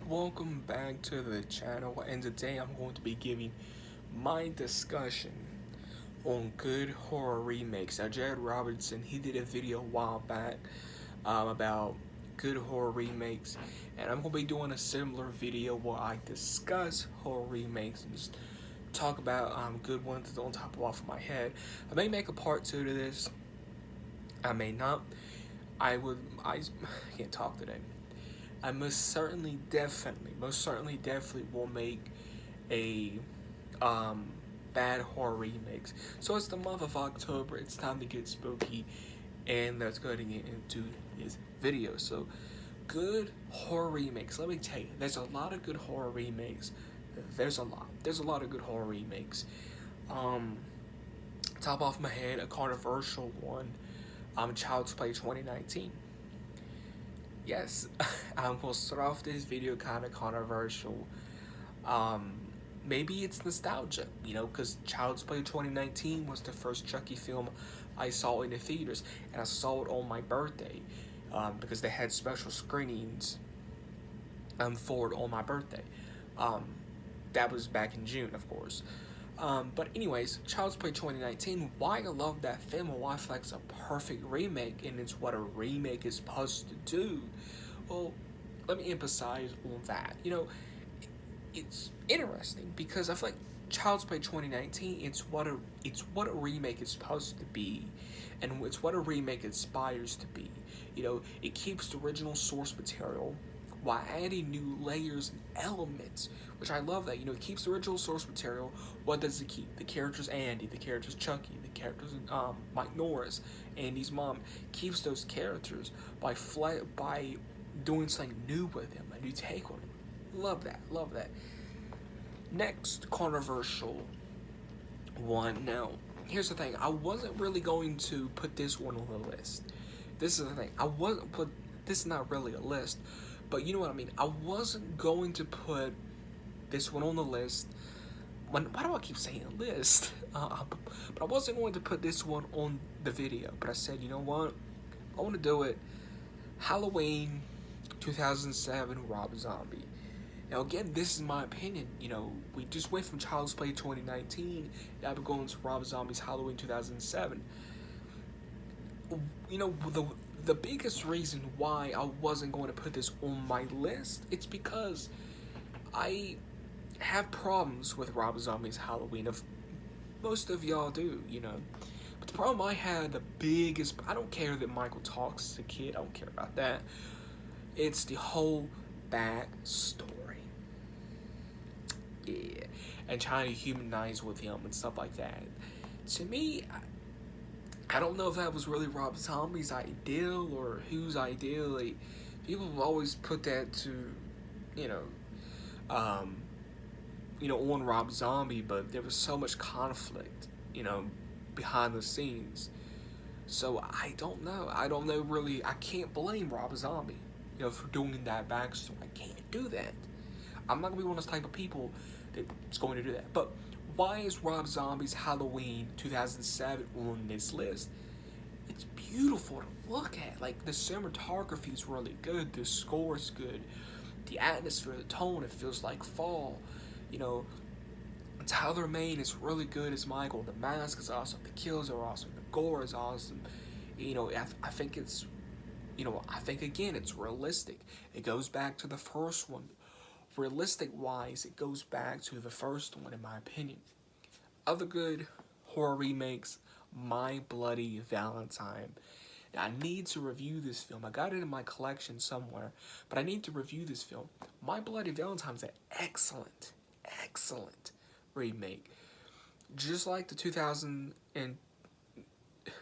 Welcome back to the channel, and today I'm going to be giving my discussion on good horror remakes. Now, Jared Robertson, he did a video a while back about good horror remakes, and I'm going to be doing a similar video where I discuss horror remakes and just talk about good ones on top of my head. I may make a part 2 to this. I may not. I can't talk today. I most certainly, definitely will make a um, bad horror remakes. So it's the month of October. It's time to get spooky, and let's go ahead and get into his video. So, good horror remakes. Let me tell you, there's a lot of good horror remakes. There's a lot. There's a lot of good horror remakes. Um, Top off my head, a controversial one. Child's Play 2019. Yes, I'm gonna start off this video kind of controversial. Um, Maybe it's nostalgia, because Child's Play 2019 was the first Chucky film I saw in the theaters, and I saw it on my birthday, because they had special screenings for it on my birthday. Um, that was back in June, of course. But anyways, Child's Play 2019, why I love that film and why I feel like it's a perfect remake, and it's what a remake is supposed to do. Well, let me emphasize on that. It's interesting because I feel like Child's Play 2019, it's what a remake is supposed to be, and it's what a remake aspires to be. It keeps the original source material while adding new layers and elements, which I love that. It keeps the original source material. What does it keep? The characters Andy, the characters Chucky, the characters Mike Norris, Andy's mom. Keeps those characters by doing something new with them, a new take on them. Love that, love that. Next controversial one. Now, here's the thing. I wasn't really going to put this one on the list. This is the thing. This is not really a list, but you know what I mean. I wasn't going to put this one on the list. Why do I keep saying list? But I wasn't going to put this one on the video. But I said, you know what? I want to do it. Halloween 2007 Rob Zombie. Now again, this is my opinion. We just went from Child's Play 2019. Now we're going to Rob Zombie's Halloween 2007. The biggest reason why I wasn't going to put this on my list, it's because I have problems with Rob Zombie's Halloween. If most of y'all do. But the problem I had, the biggest, I don't care that Michael talks as a kid. I don't care about that. It's the whole back story. Yeah, and trying to humanize with him and stuff like that. To me, I don't know if that was really Rob Zombie's ideal or whose ideal. People have always put that to, um, on Rob Zombie, but there was so much conflict, behind the scenes. So I don't know. I don't know really. I can't blame Rob Zombie, for doing that backstory. I can't do that. I'm not gonna be one of those type of people that's going to do that. But why is Rob Zombie's Halloween 2007 on this list? It's beautiful to look at. Like, the cinematography is really good. The score is good. The atmosphere, the tone, it feels like fall. Tyler Mane is really good as Michael. The mask is awesome. The kills are awesome. The gore is awesome. I think it's, I think again, it's realistic. It goes back to the first one. Realistic wise, it goes back to the first one, in my opinion. Other good horror remakes, My Bloody Valentine. Now, I need to review this film. I got it in my collection somewhere, but I need to review this film. My Bloody Valentine is an excellent remake. Just like the 2000 and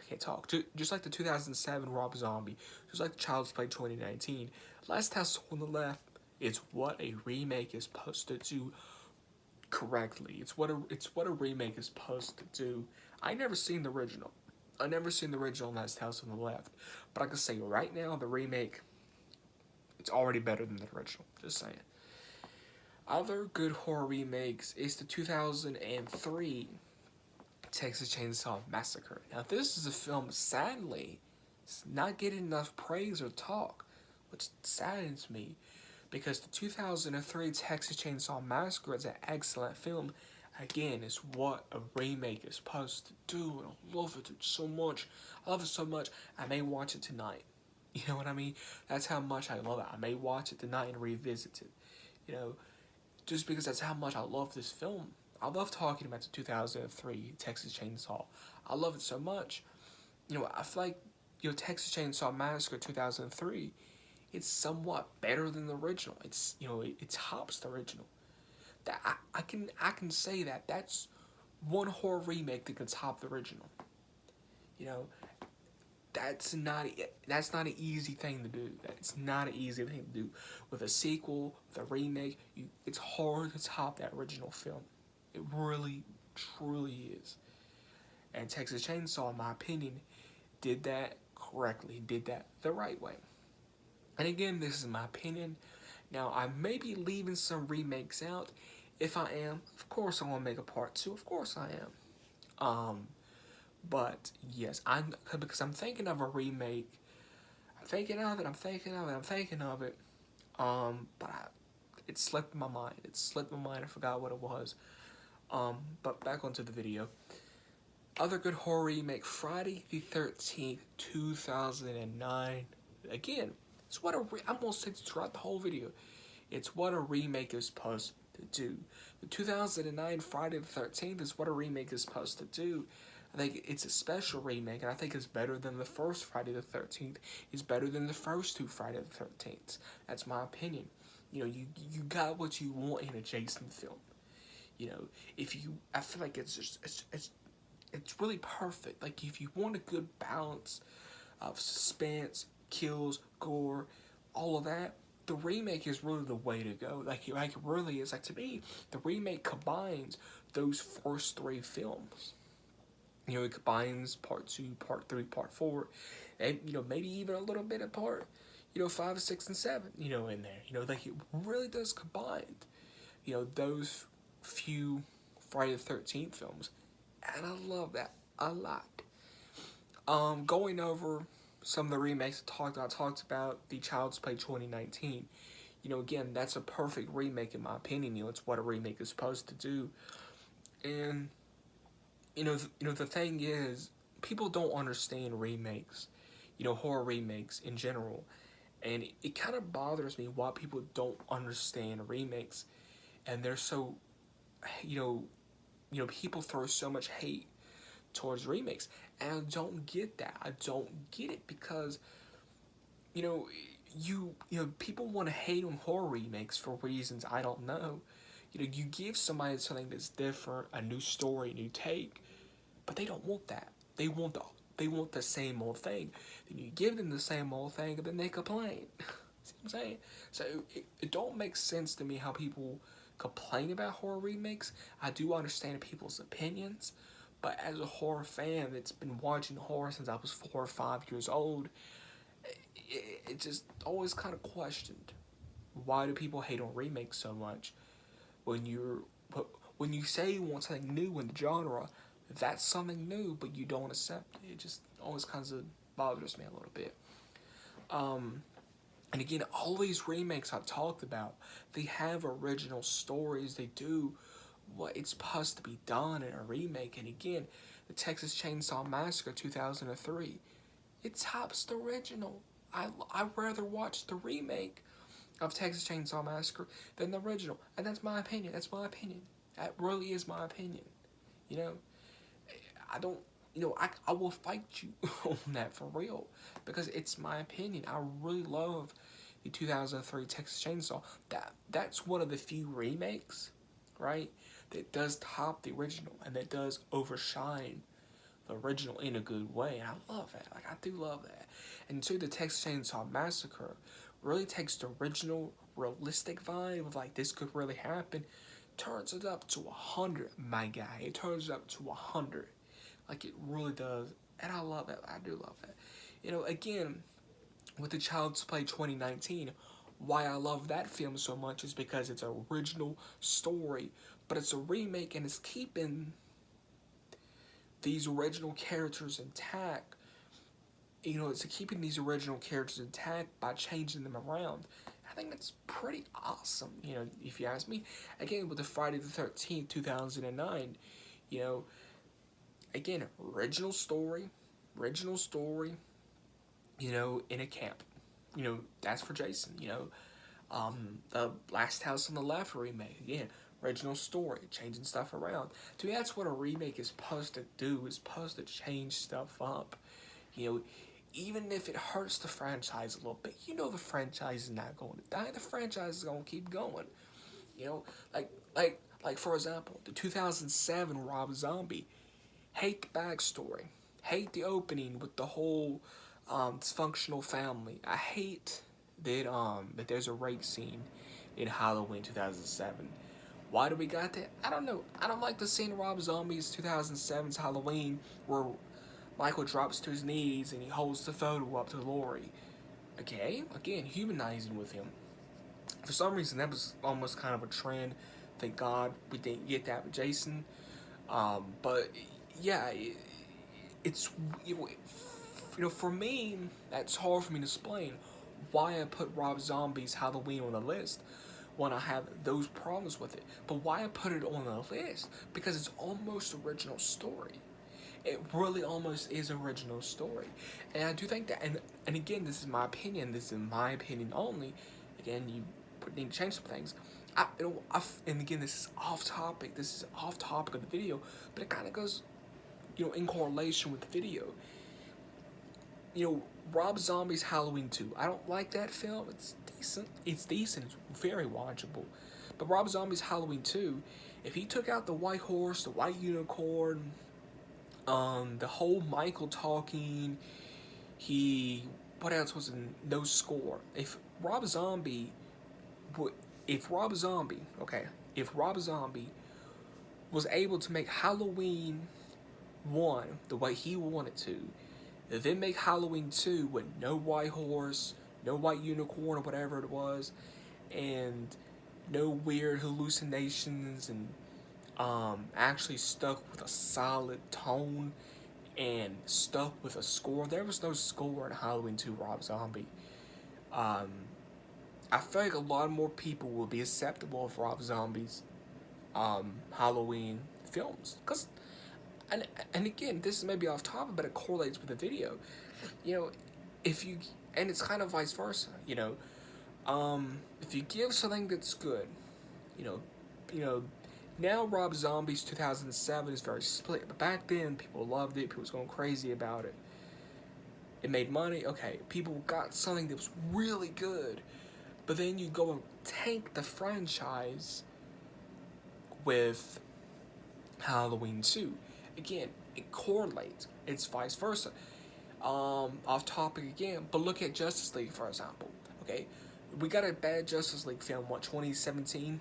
can't talk. Just like the 2007 Rob Zombie, just like the Child's Play 2019. Last House on the Left. It's what a remake is supposed to do correctly. It's what a remake is supposed to do. I never seen the original. I never seen the original Last House on the Left. But I can say right now, the remake, it's already better than the original. Just saying. Other good horror remakes is the 2003 Texas Chainsaw Massacre. Now, this is a film, sadly, it's not getting enough praise or talk, which saddens me. because the 2003 Texas Chainsaw Massacre is an excellent film. Again, it's what a remake is supposed to do, and I love it so much. I love it so much, I may watch it tonight. You know what I mean? That's how much I love it. I may watch it tonight and revisit it. You know, just because that's how much I love this film. I love talking about the 2003 Texas Chainsaw. I love it so much. You know, I feel like, Texas Chainsaw Massacre 2003, it's somewhat better than the original. It's, it tops the original. That I can say that that's one horror remake that can top the original. You know, that's not an easy thing to do. That's not an easy thing to do. With a sequel, with a remake, it's hard to top that original film. It really, truly is. And Texas Chainsaw, in my opinion, did that correctly, did that the right way. And again, this is my opinion. Now, I may be leaving some remakes out. If I am, of course I want to make a part 2. Of course I am. But yes, because I'm thinking of a remake. I'm thinking of it. It slipped my mind. I forgot what it was. But back onto the video. Other good horror remake, Friday the 13th, 2009. Again, it's what I'm gonna say throughout the whole video. It's what a remake is supposed to do. The 2009 Friday the 13th is what a remake is supposed to do. I think it's a special remake, and I think it's better than the first Friday the 13th. It's better than the first two Friday the 13th. That's my opinion. You got what you want in a Jason film. I feel like it's really perfect. Like, if you want a good balance of suspense, kills, gore, all of that, the remake is really the way to go. Like it really is. Like, to me, the remake combines those first three films. It combines part 2, part 3, part 4, and, maybe even a little bit of part, 5, 6, and 7, in there. Like, it really does combine, those few Friday the 13th films. And I love that a lot. Going over some of the remakes I talked about the Child's Play 2019. Again, that's a perfect remake in my opinion. It's what a remake is supposed to do. And the thing is, people don't understand remakes, horror remakes in general. And it kind of bothers me why people don't understand remakes. And they're so, people throw so much hate towards remakes. And I don't get that. I don't get it because, people want to hate on horror remakes for reasons I don't know. You give somebody something that's different, a new story, a new take, but they don't want that. They want the same old thing. Then you give them the same old thing, and then they complain. See what I'm saying? So it don't make sense to me how people complain about horror remakes. I do understand people's opinions, but as a horror fan that's been watching horror since I was 4 or 5 years old, it just always kind of questioned, why do people hate on remakes so much? When you say you want something new in the genre, that's something new, but you don't accept it. It just always kind of bothers me a little bit. And again, all these remakes I talked about, they have original stories. They do what it's supposed to be done in a remake. And again, the Texas Chainsaw Massacre 2003, it tops the original. I'd rather watch the remake of Texas Chainsaw Massacre than the original. And that's my opinion. That really is my opinion. I don't, I will fight you on that for real, because it's my opinion. I really love the 2003 Texas Chainsaw. That's one of the few remakes, right, that does top the original and that does overshine the original in a good way. And I love that. Like, I do love that. And so the Texas Chainsaw Massacre really takes the original realistic vibe of, like, this could really happen, turns it up to 100, my guy. It turns it up to 100. Like, it really does. And I love that. I do love that. Again, with the Child's Play 2019, why I love that film so much is because it's an original story, but it's a remake and it's keeping these original characters intact. It's keeping these original characters intact by changing them around. I think that's pretty awesome, you know, if you ask me. Again, with the Friday the 13th, 2009, you know, again, original story, you know, in a camp. You know, that's for Jason, you know. The Last House on the Left remake, again, original story, changing stuff around. To me, that's what a remake is supposed to do, is supposed to change stuff up. You know, even if it hurts the franchise a little bit, you know the franchise is not going to die. The franchise is going to keep going. You know, like for example, the 2007 Rob Zombie. Hate the backstory. Hate the opening with the whole dysfunctional family. I hate that there's a rape scene in Halloween 2007. Why do we got that? I don't know. I don't like the scene in Rob Zombie's 2007's Halloween where Michael drops to his knees and he holds the photo up to Laurie. Okay, again, humanizing with him. For some reason, that was almost kind of a trend. Thank God we didn't get that with Jason. But yeah, it's you know, for me, that's hard for me to explain why I put Rob Zombie's Halloween on the list when I have those problems with it. But why I put it on the list? Because it's almost original story. It really almost is original story. And I do think that, and again, this is my opinion, this is my opinion only. Again, you need to change some things. And again, this is off topic of the video, but it kind of goes, you know, in correlation with the video. You know, Rob Zombie's Halloween 2. I don't like that film. It's decent. It's very watchable. But Rob Zombie's Halloween 2, if he took out the white horse, the white unicorn, the whole Michael talking, what else was in no score? If Rob Zombie was able to make Halloween 1 the way he wanted to, then make Halloween 2 with no white horse, no white unicorn or whatever it was, and no weird hallucinations, and actually stuck with a solid tone and stuck with a score. There was no score in Halloween 2 Rob Zombie. I feel like a lot more people will be acceptable of Rob Zombie's Halloween films. And again, this is maybe off topic, but it correlates with the video. You know, and it's kind of vice versa, you know. If you give something that's good, you know, now Rob Zombie's 2007 is very split, but back then people loved it, people was going crazy about it. It made money, okay, people got something that was really good, but then you go and tank the franchise with Halloween 2. Again, it correlates. It's vice versa. Off topic again, but look at Justice League, for example. Okay, we got a bad Justice League film, 2017?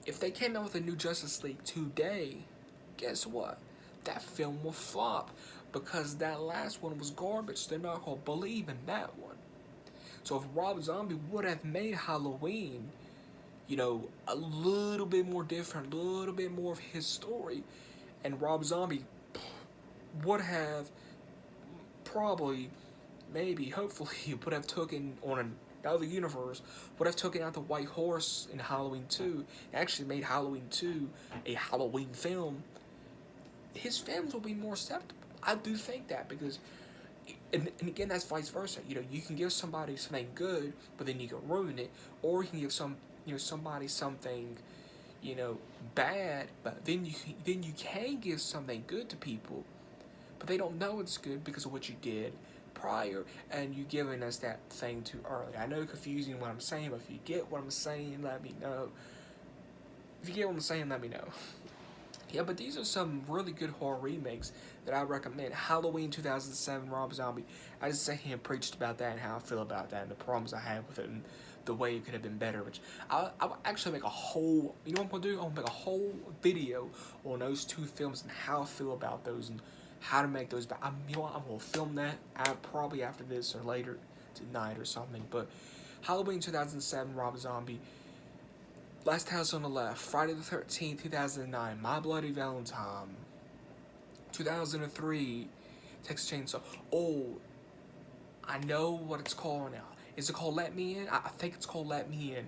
If they came out with a new Justice League today, guess what? That film will flop because that last one was garbage. They're not going to believe in that one. So if Rob Zombie would have made Halloween, you know, a little bit more different, a little bit more of his story, and Rob Zombie would have probably, maybe, hopefully, would have taken on another universe, would have taken out the white horse in Halloween 2, and actually made Halloween 2 a Halloween film, his films will be more acceptable. I do think that, because, and again, that's vice versa. You know, you can give somebody something good, but then you can ruin it, or you can give somebody something, you know, bad, but then you can give something good to people, but they don't know it's good because of what you did prior, and you giving us that thing too early. I know confusing what I'm saying, but if you get what I'm saying, let me know. If you get what I'm saying, let me know. Yeah, but these are some really good horror remakes that I recommend. Halloween 2007, Rob Zombie. I just sat here and preached about that and how I feel about that and the problems I have with it and the way it could have been better. Which I'll actually make a whole, you know what I'm going to do? I'm going to make a whole video on those two films and how I feel about those and how to make those better. You know what? I'm going to film that probably after this or later tonight or something. But Halloween 2007, Rob Zombie. Last House on the Left, Friday the 13th, 2009, My Bloody Valentine, 2003, Texas Chainsaw. Oh, I know what it's called now. Is it called Let Me In? I think it's called Let Me In.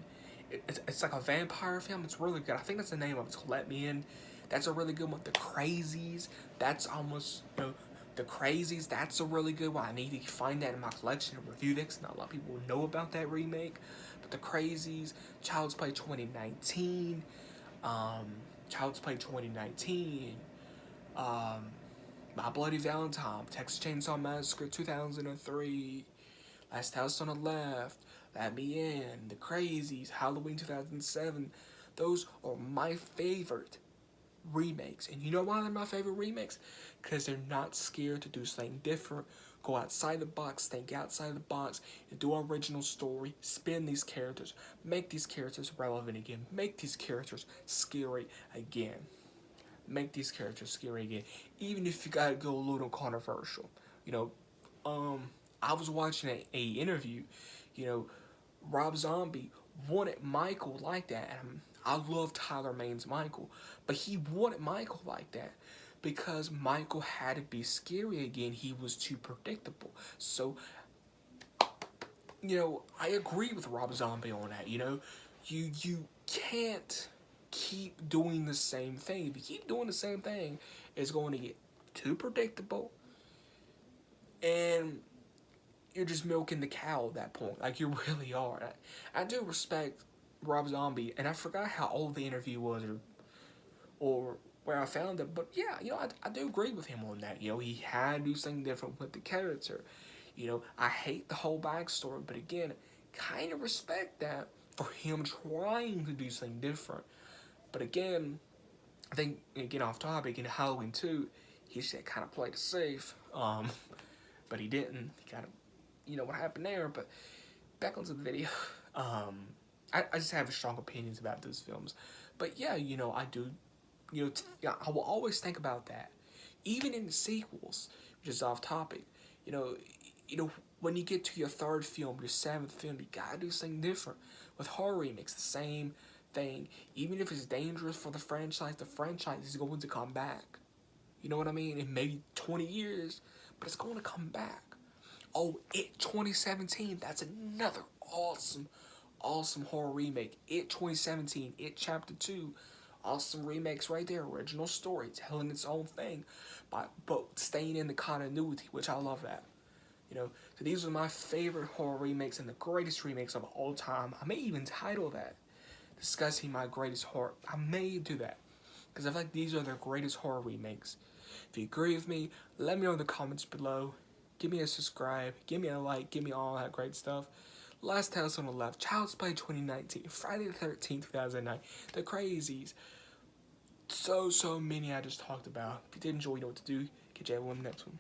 It's like a vampire film. It's really good. I think that's the name of it. It's called Let Me In. That's a really good one. The Crazies. That's almost, you know, The Crazies. That's a really good one. I need to find that in my collection and review that because not a lot of people know about that remake. But The Crazies, Child's Play 2019, um, Child's Play 2019, um, My Bloody Valentine, Texas Chainsaw Massacre 2003, Last House on the Left, Let Me In, The Crazies, Halloween 2007. Those are my favorite remakes. And you know why they're my favorite remakes? Because they're not scared to do something different, go outside the box, think outside the box, and do an original story, spin these characters, make these characters relevant again, make these characters scary again. Make these characters scary again. Even if you gotta go a little controversial. You know, I was watching a interview, you know, Rob Zombie wanted Michael like that. And I love Tyler Maine's Michael, but he wanted Michael like that because Michael had to be scary again. He was too predictable. So, you know, I agree with Rob Zombie on that. You know, you can't keep doing the same thing. If you keep doing the same thing, it's going to get too predictable, and you're just milking the cow at that point. Like, you really are. I do respect Rob Zombie, and I forgot how old the interview was or where I found it, but yeah, you know, I do agree with him on that. You know, he had to do something different with the character. You know, I hate the whole backstory, but again, kind of respect that for him trying to do something different. But again, I think, again, off topic, in Halloween 2, he should kind of played it safe, but he didn't. He kind of, you know what happened there, but back onto the video. I just have strong opinions about those films. But yeah, you know, I do, you know, I will always think about that. Even in the sequels, which is off topic, you know, when you get to your third film, your seventh film, you gotta do something different. With horror remakes, the same thing. Even if it's dangerous for the franchise is going to come back. You know what I mean? In maybe 20 years, but it's going to come back. Oh, It 2017, that's another awesome horror remake. It 2017, It Chapter 2, awesome remakes right there. Original story, telling its own thing, but staying in the continuity, which I love that. You know, so these are my favorite horror remakes and the greatest remakes of all time. I may even title that, discussing my greatest horror. I may do that, because I feel like these are the greatest horror remakes. If you agree with me, let me know in the comments below. Give me a subscribe, give me a like, give me all that great stuff. Last House on the Left, Child's Play 2019, Friday the 13th, 2009, The Crazies. So many I just talked about. If you did enjoy, you know what to do. Catch you everyone in the next one.